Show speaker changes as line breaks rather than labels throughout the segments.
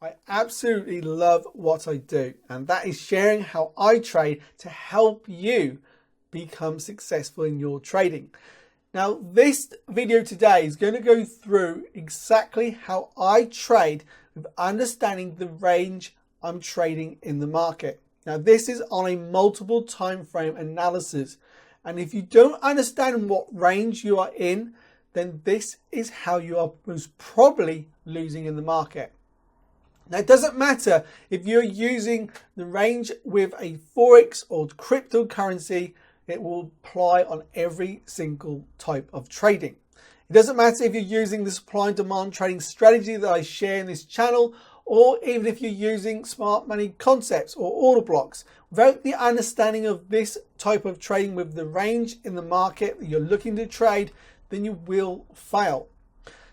I absolutely love what I do, and that is sharing how I trade to help you become successful in your trading. Now, this video today is going to go through exactly how I trade with understanding the range I'm trading in the market. Now, this is on a multiple time frame analysis, and if you don't understand what range you are in, then this is how you are most probably losing in the market. Now, it doesn't matter if you're using the range with a forex or cryptocurrency, it will apply on every single type of trading. It doesn't matter if you're using the supply and demand trading strategy that I share in this channel, or even if you're using smart money concepts or order blocks. Without the understanding of this type of trading with the range in the market that you're looking to trade, then you will fail.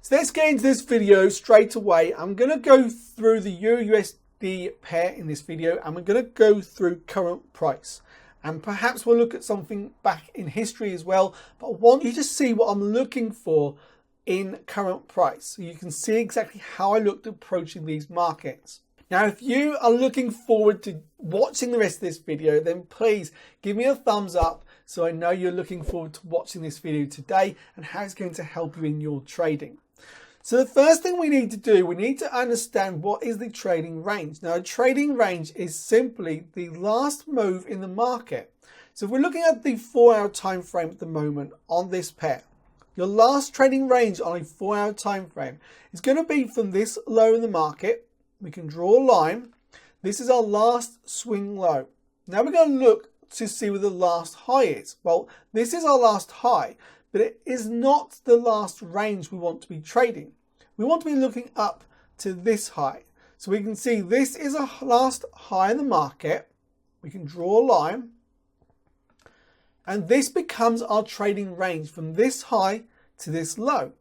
So let's get into this video straight away. I'm going to go through the Euro-USD pair in this video, and we're going to go through current price. And perhaps we'll look at something back in history as well. But I want you to see what I'm looking for in current price, so you can see exactly how I looked at approaching these markets. Now, if you are looking forward to watching the rest of this video, then please give me a thumbs up so I know you're looking forward to watching this video today and how it's going to help you in your trading. So the first thing we need to do, we need to understand what is the trading range. Now, a trading range is simply the last move in the market. So if we're looking at the 4-hour time frame at the moment on this pair, your last trading range on a 4-hour time frame is going to be from this low in the market. We can draw a line. This is our last swing low. Now we're going to look to see where the last high is. Well, this is our last high, but it is not the last range we want to be trading. We want to be looking up to this high. So we can see this is a last high in the market. We can draw a line. And this becomes our trading range from this high to this low.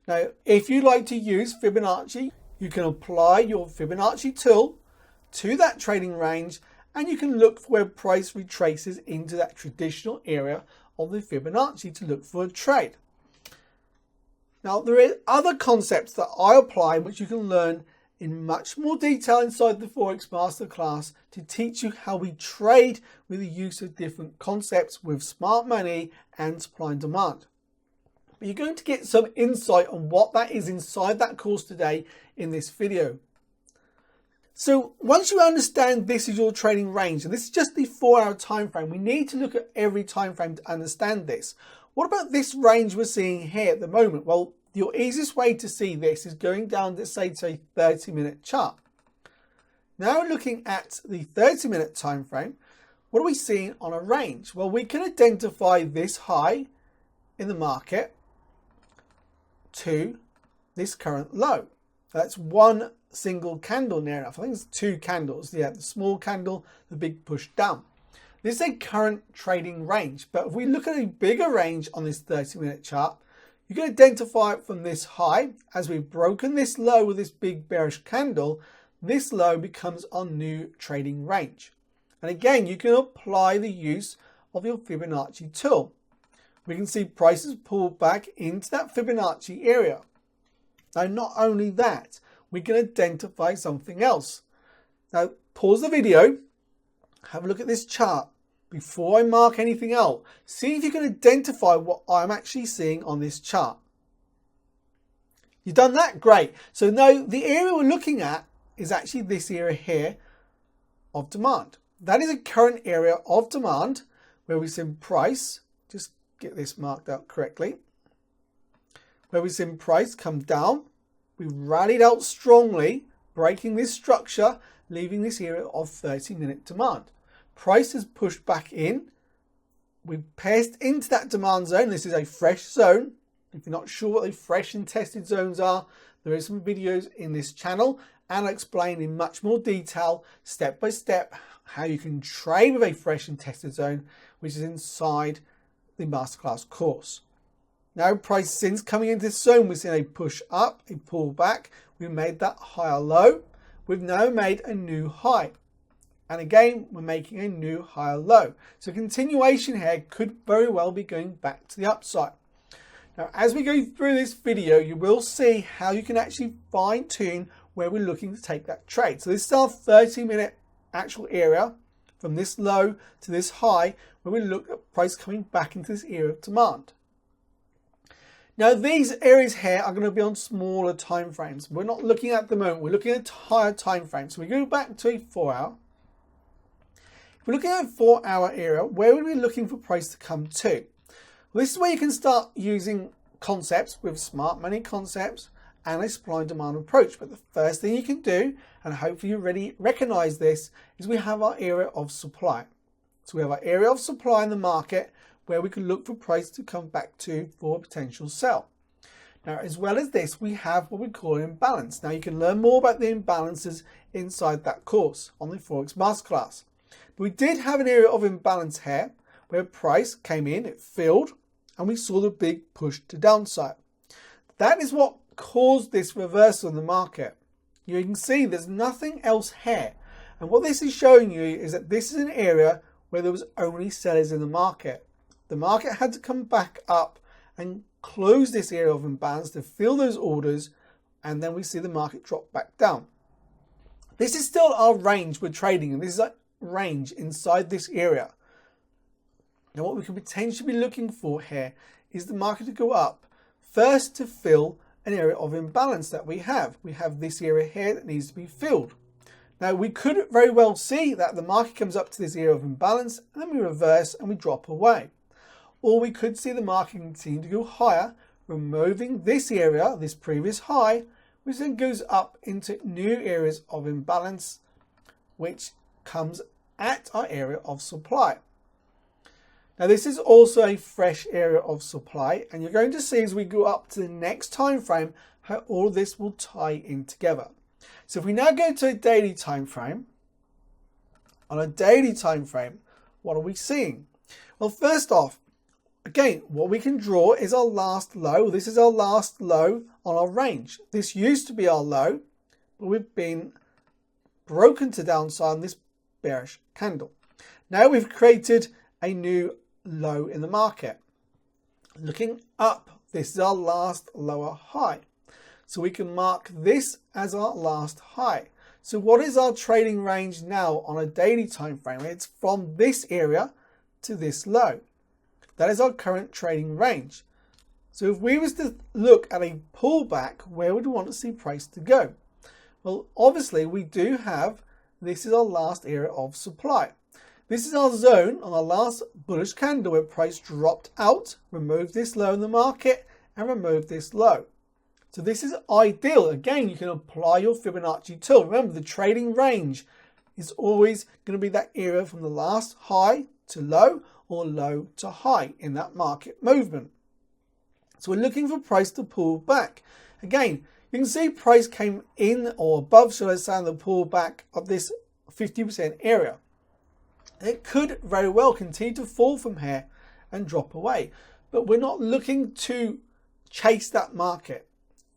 Now, if you like to use Fibonacci, you can apply your Fibonacci tool to that trading range, and you can look for where price retraces into that traditional area of the Fibonacci to look for a trade. Now, there are other concepts that I apply which you can learn in much more detail inside the Forex Masterclass to teach you how we trade with the use of different concepts with smart money and supply and demand. But you're going to get some insight on what that is inside that course today in this video. So once you understand this is your trading range, and this is just the 4-hour time frame, we need to look at every time frame to understand this. What about this range we're seeing here at the moment? Well, your easiest way to see this is going down to, say, to a 30-minute chart. Now looking at the 30-minute time frame, what are we seeing on a range? Well, we can identify this high in the market to this current low. That's one single candle near enough. I think it's 2 candles. Yeah, the small candle, the big push down. This is a current trading range, but if we look at a bigger range on this 30-minute chart, you can identify it from this high. As we've broken this low with this big bearish candle, this low becomes our new trading range. And again, you can apply the use of your Fibonacci tool. We can see prices pull back into that Fibonacci area. Now, not only that, we can identify something else. Now, pause the video. Have a look at this chart before I mark anything out. See if you can identify what I'm actually seeing on this chart. You've done that? Great. So now the area we're looking at is actually this area here of demand. That is a current area of demand where we've seen price, just get this marked out correctly, where we've seen price come down. We've rallied out strongly, breaking this structure, leaving this area of 30-minute demand. Price has pushed back in. We've passed into that demand zone. This is a fresh zone. If you're not sure what the fresh and tested zones are, there are some videos in this channel, and I'll explain in much more detail, step by step, how you can trade with a fresh and tested zone, which is inside the Masterclass course. Now, price since coming into this zone, we've seen a push up, a pull back. We made that higher low. We've now made a new high. And again, we're making a new higher low. So continuation here could very well be going back to the upside. Now, as we go through this video, you will see how you can actually fine tune where we're looking to take that trade. So this is our 30-minute actual area from this low to this high, where we look at price coming back into this area of demand. Now these areas here are going to be on smaller time frames. We're not looking at the moment, we're looking at higher time frames. So we go back to a 4 hour. If we're looking at a 4 hour area, where would we be looking for price to come to? Well, this is where you can start using concepts with smart money concepts and a supply and demand approach. But the first thing you can do, and hopefully you already recognize this, is we have our area of supply. So we have our area of supply in the market where we can look for price to come back to for a potential sell. Now, as well as this, we have what we call an imbalance. Now, you can learn more about the imbalances inside that course on the Forex Masterclass. But we did have an area of imbalance here where price came in, it filled, and we saw the big push to downside. That is what caused this reversal in the market. You can see there's nothing else here. And what this is showing you is that this is an area where there was only sellers in the market. The market had to come back up and close this area of imbalance to fill those orders, and then we see the market drop back down. This is still our range we're trading in. This is a range inside this area. Now what we could potentially be looking for here is the market to go up first to fill an area of imbalance that we have. We have this area here that needs to be filled. Now we could very well see that the market comes up to this area of imbalance and then we reverse and we drop away. Or we could see the market continue to go higher, removing this area, this previous high, which then goes up into new areas of imbalance, which comes at our area of supply. Now this is also a fresh area of supply, and you're going to see as we go up to the next time frame how all of this will tie in together. So if we now go to a daily time frame, on a daily time frame, what are we seeing? Well, first off, again, what we can draw is our last low. This is our last low on our range. This used to be our low, but we've been broken to downside on this bearish candle. Now we've created a new low in the market. Looking up, this is our last lower high. So we can mark this as our last high. So what is our trading range now on a daily time frame? It's from this area to this low. That is our current trading range. So if we was to look at a pullback, where would we want to see price to go? Well, obviously we do have, this is our last area of supply. This is our zone on our last bullish candle where price dropped out, removed this low in the market and removed this low. So this is ideal. Again, you can apply your Fibonacci tool. Remember, the trading range is always going to be that area from the last high to low or low to high in that market movement. So we're looking for price to pull back. Again, you can see price came in or above, shall I say, on the pullback of this 50% area. It could very well continue to fall from here and drop away. But we're not looking to chase that market.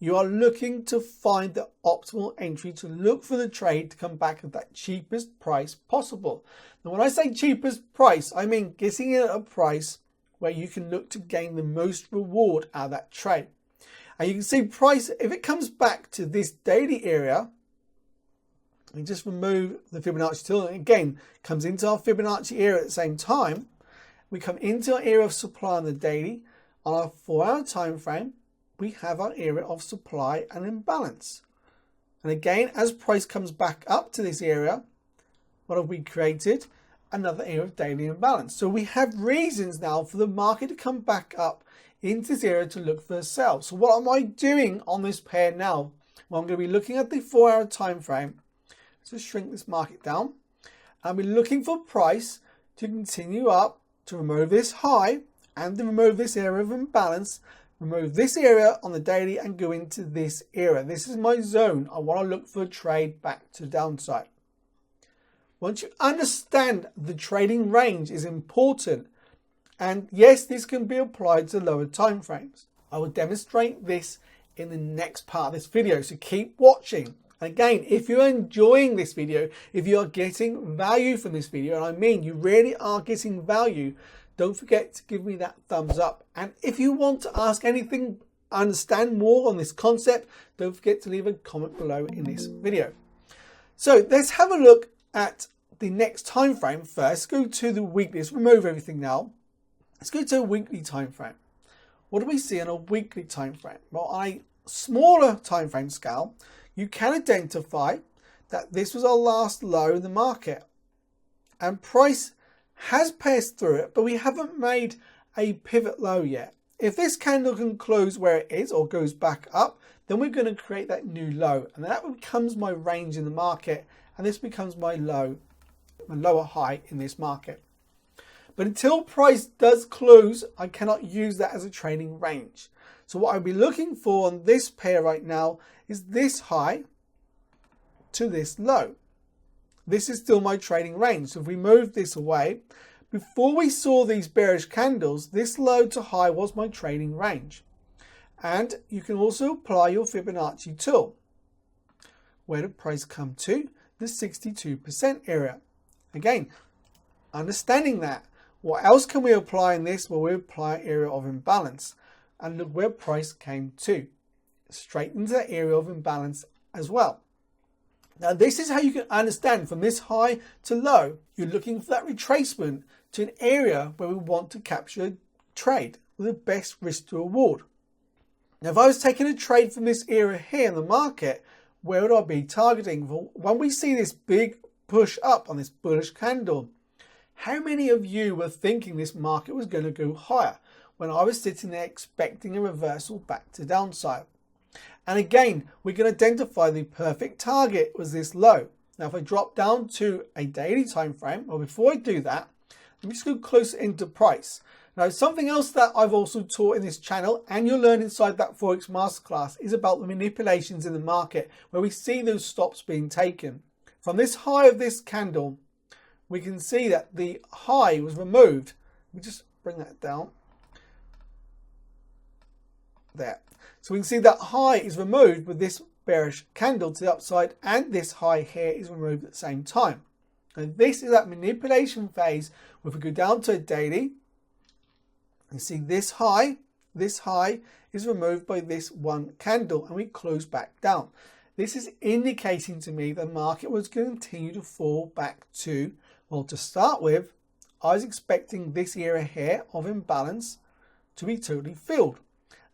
You are looking to find the optimal entry, to look for the trade to come back at that cheapest price possible. Now, when I say cheapest price, I mean getting it at a price where you can look to gain the most reward out of that trade. And you can see price, if it comes back to this daily area, we just remove the Fibonacci tool, and again, comes into our Fibonacci area at the same time. We come into our area of supply on the daily. On our 4 hour time frame, we have our area of supply and imbalance. And again, as price comes back up to this area, what have we created? Another area of daily imbalance. So we have reasons now for the market to come back up into this area to look for a sell. So what am I doing on this pair now? Well, I'm going to be looking at the 4 hour time frame. So shrink this market down. And we're looking for price to continue up, to remove this high and to remove this area of imbalance, remove this area on the daily and go into this area. This is my zone. I want to look for a trade back to the downside. Once you understand the trading range is important, and yes, this can be applied to lower time frames. I will demonstrate this in the next part of this video, so keep watching. And again, if you're enjoying this video, if you are getting value from this video, and I mean you really are getting value, don't forget to give me that thumbs up. And if you want to ask anything understand more on this concept, don't forget to leave a comment below in this video. So let's have a look at the next time frame first. Go to the weekly. Let's remove everything now. Let's go to a weekly time frame. What do we see on a weekly time frame? Well, on a smaller time frame scale, you can identify that this was our last low in the market, and price has passed through it, but we haven't made a pivot low yet. If this candle can close where it is or goes back up, then we're going to create that new low, and that becomes my range in the market, and this becomes my low, my lower high in this market. But until price does close, I cannot use that as a trading range. So what I'll be looking for on this pair right now is this high to this low. This is still my trading range. So if we move this away, before we saw these bearish candles, this low to high was my trading range. And you can also apply your Fibonacci tool. Where did price come to? The 62% area. Again, understanding that. What else can we apply in this? Well, we apply area of imbalance. And look where price came to. Straight into that area of imbalance as well. Now, this is how you can understand from this high to low. You're looking for that retracement to an area where we want to capture a trade with the best risk to reward. Now, if I was taking a trade from this area here in the market, where would I be targeting? Well, when we see this big push up on this bullish candle, how many of you were thinking this market was going to go higher when I was sitting there expecting a reversal back to downside? And again, we can identify the perfect target was this low. Now, if I drop down to a daily time frame, well, before I do that, let me just go closer into price. Now, something else that I've also taught in this channel, and you'll learn inside that Forex Masterclass, is about the manipulations in the market, where we see those stops being taken. From this high of this candle, we can see that the high was removed. Let me just bring that down. There. So we can see that high is removed with this bearish candle to the upside, and this high here is removed at the same time. And this is that manipulation phase. If we go down to a daily, you see this high is removed by this one candle, and we close back down. This is indicating to me the market was going to continue to fall back to, well, to start with, I was expecting this area here of imbalance to be totally filled.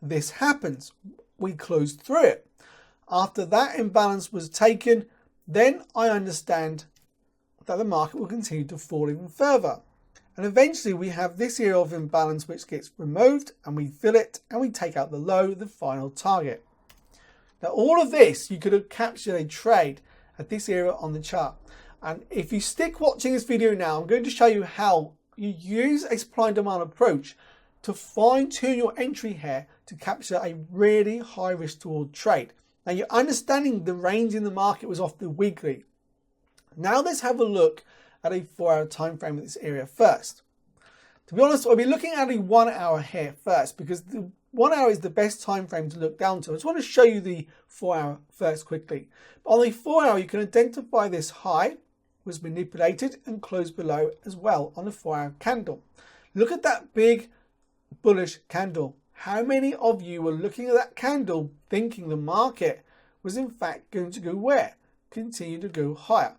This happens. We closed through it. After that imbalance was taken, then I understand that the market will continue to fall even further. And eventually we have this area of imbalance which gets removed, and we fill it and we take out the low, the final target. Now, all of this, you could have captured a trade at this area on the chart. And if you stick watching this video now, I'm going to show you how you use a supply and demand approach to fine tune your entry here to capture a really high risk toward trade. Now, you're understanding the range in the market was off the weekly. Now let's have a look at a 4-hour time frame in this area first. To be honest, I'll be looking at a 1 hour here first, because the 1 hour is the best time frame to look down to. I just want to show you the 4 hour first quickly. But on the 4 hour, you can identify this high was manipulated and closed below as well on the 4 hour candle. Look at that big bullish candle. How many of you were looking at that candle thinking the market was in fact going to go where? Continue to go higher.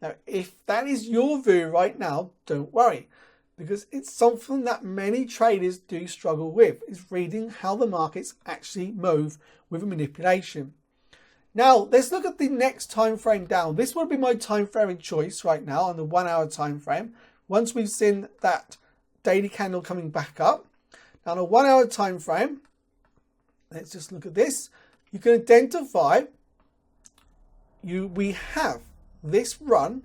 Now, if that is your view right now, don't worry, because it's something that many traders do struggle with, is reading how the markets actually move with a manipulation. Now, let's look at the next time frame down. This would be my time frame of choice right now on the 1 hour time frame. Once we've seen that daily candle coming back up. Now, on a 1 hour time frame, let's just look at this. You can identify we have this run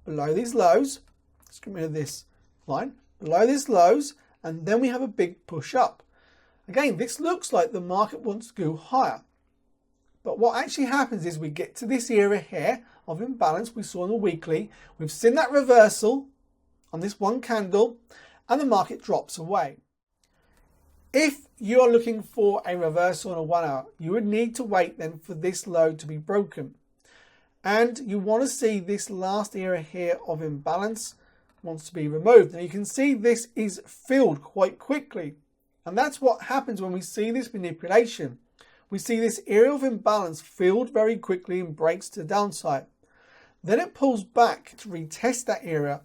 below these lows. Let's get rid of this line. Below these lows, and then we have a big push up. Again, this looks like the market wants to go higher. But what actually happens is we get to this area here of imbalance we saw on the weekly. We've seen that reversal on this one candle, and the market drops away. If you are looking for a reversal on a 1 hour, you would need to wait then for this low to be broken. And you want to see this last area here of imbalance wants to be removed. And you can see this is filled quite quickly. And that's what happens when we see this manipulation. We see this area of imbalance filled very quickly and breaks to the downside. Then it pulls back to retest that area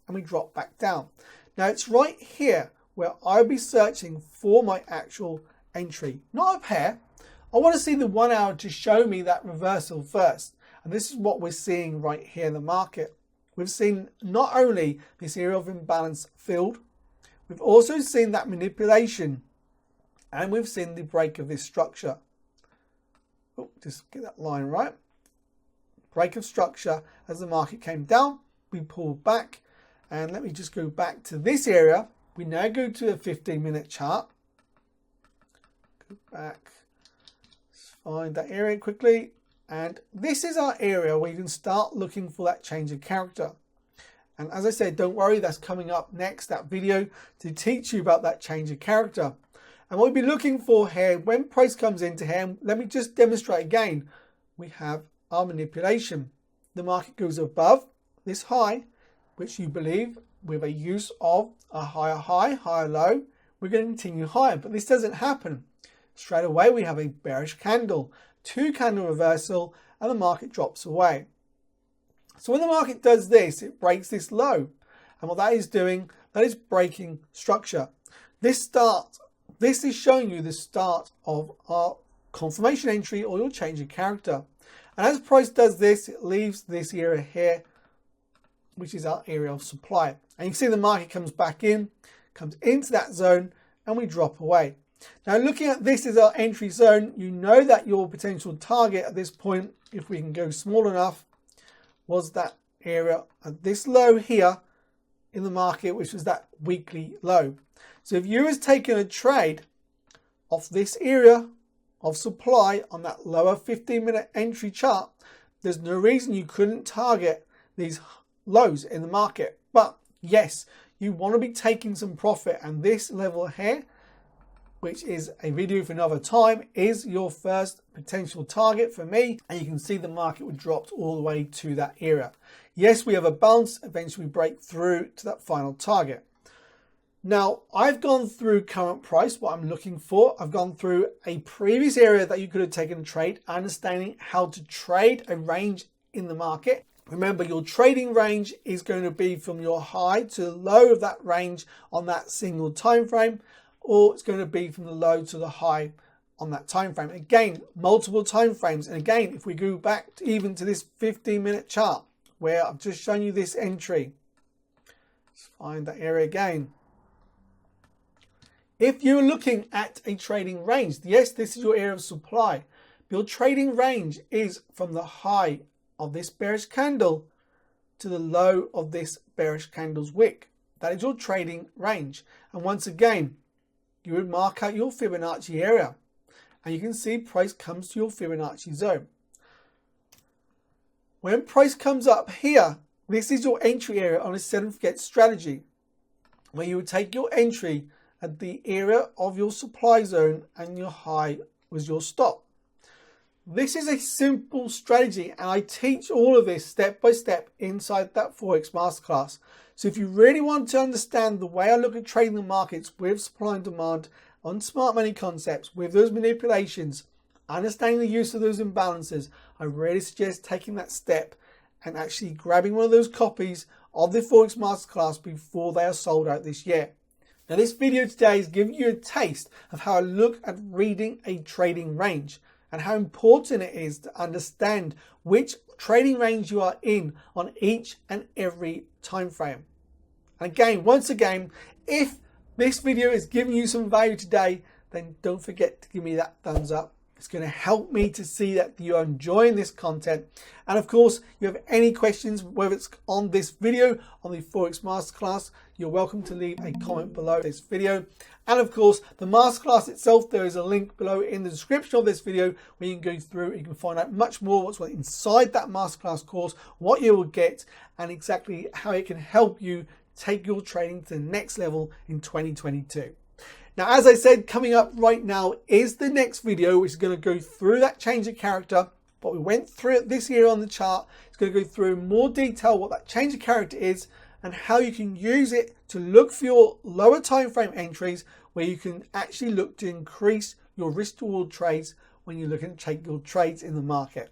and we drop back down. Now it's right here where I'll be searching for my actual entry, not up here. I want to see the 1 hour to show me that reversal first. And this is what we're seeing right here in the market. We've seen not only this area of imbalance filled, we've also seen that manipulation, and we've seen the break of this structure. Oh, just get that line right. Break of structure as the market came down, we pulled back, and let me just go back to this area. We now go to a 15-minute chart. Go back, let's find that area quickly. And this is our area where you can start looking for that change of character. And as I said, don't worry, that's coming up next, that video to teach you about that change of character. And what we'll be looking for here, when price comes into here, let me just demonstrate again, we have our manipulation. The market goes above this high, which you believe with a use of a higher high, higher low, we're going to continue higher, but this doesn't happen. Straight away, we have a bearish candle. 2 candle reversal, and the market drops away. So when the market does this, it breaks this low. And what that is doing, that is breaking structure. This is showing you the start of our confirmation entry or your change of character. And as price does this, it leaves this area here, which is our area of supply. And you can see the market comes back in, comes into that zone, and we drop away. Now looking at this as our entry zone, you know that your potential target at this point, if we can go small enough, was that area at this low here in the market, which was that weekly low. So if you was taking a trade off this area of supply on that lower 15-minute entry chart, there's no reason you couldn't target these lows in the market. But yes, you want to be taking some profit, and this level here, which is a video for another time, is your first potential target for me. And you can see the market would drop all the way to that area. Yes, we have a bounce, eventually break through to that final target. Now, I've gone through current price, what I'm looking for. I've gone through a previous area that you could have taken a trade, understanding how to trade a range in the market. Remember, your trading range is going to be from your high to the low of that range on that single time frame, or it's going to be from the low to the high on that time frame. Again, multiple time frames. And again, if we go back to even to this 15-minute chart where I've just shown you this entry, let's find that area again. If you're looking at a trading range, yes, this is your area of supply. Your trading range is from the high of this bearish candle to the low of this bearish candle's wick. That is your trading range. And once again, you would mark out your Fibonacci area, and you can see price comes to your Fibonacci zone. When price comes up here, this is your entry area on a set and forget strategy, where you would take your entry at the area of your supply zone and your high was your stop. This is a simple strategy, and I teach all of this step by step inside that Forex Masterclass. So if you really want to understand the way I look at trading the markets with supply and demand on smart money concepts, with those manipulations, understanding the use of those imbalances, I really suggest taking that step and actually grabbing one of those copies of the Forex Masterclass before they are sold out this year. Now this video today is giving you a taste of how I look at reading a trading range and how important it is to understand which trading range you are in on each and every time frame. And again, once again, if this video is giving you some value today, then don't forget to give me that thumbs up. It's going to help me to see that you are enjoying this content. And of course, if you have any questions, whether it's on this video, on the Forex Masterclass, you're welcome to leave a comment below this video. And of course, the Masterclass itself, there is a link below in the description of this video where you can go through, you can find out much more what's inside that Masterclass course, what you will get, and exactly how it can help you take your trading to the next level in 2022. Now, as I said, coming up right now is the next video, which is going to go through that change of character. But we went through it this year on the chart. It's going to go through in more detail what that change of character is and how you can use it to look for your lower time frame entries where you can actually look to increase your risk to reward trades when you're looking to take your trades in the market.